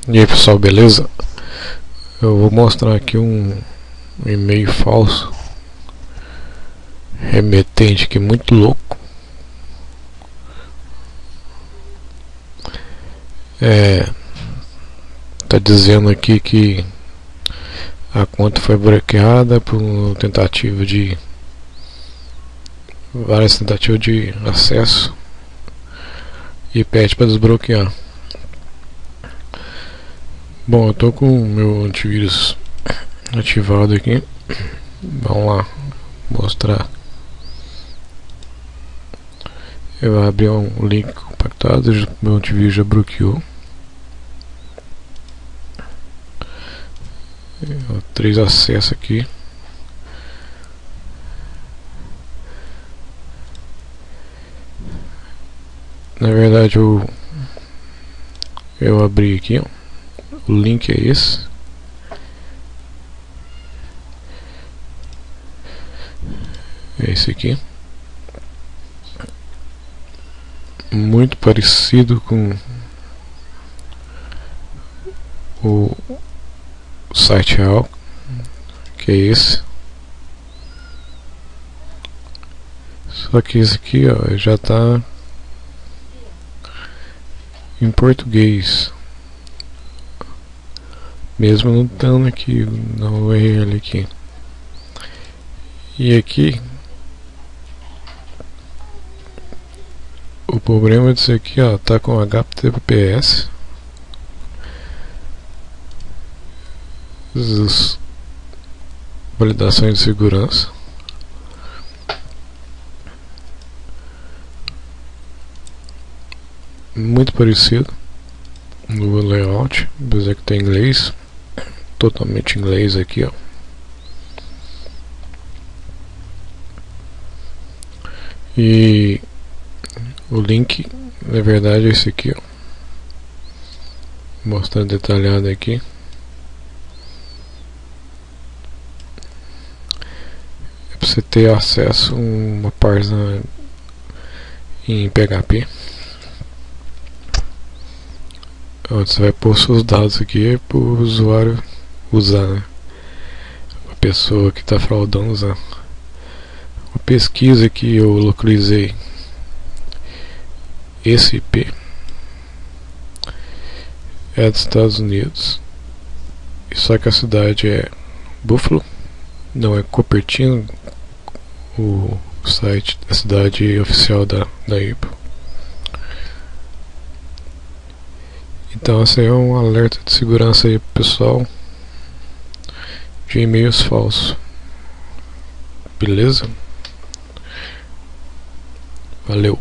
E aí pessoal, beleza? Eu vou mostrar aqui um e-mail falso remetente aqui muito louco. Tá dizendo aqui que a conta foi bloqueada por várias tentativas de acesso e pede para desbloquear. Bom, eu tô com o meu antivírus ativado aqui. Vamos lá mostrar. Eu vou abrir um link compactado. Meu antivírus já bloqueou. 3 acessos aqui. Na verdade eu abri aqui, ó. O link é esse. É esse aqui. Muito parecido com o site real, que é esse. Só que esse aqui, ó, já tá em português, mesmo não estando aqui na URL aqui. E aqui o problema disso aqui, ó, tá com HTTPS. As validações de segurança. Muito parecido no layout, apesar que tem inglês, totalmente inglês aqui, ó. E o link, na verdade, é esse aqui, ó. Mostrando detalhado aqui. É para você ter acesso a uma página em PHP, onde você vai pôr seus dados aqui para o usuário usar, né? A pessoa que está fraudando usar. Uma pesquisa que eu localizei esse IP é dos Estados Unidos, só que a cidade é Buffalo, não é Cupertino, o site da cidade oficial da Apple. Então esse é um alerta de segurança aí pro pessoal de e-mails falsos. Beleza? Valeu!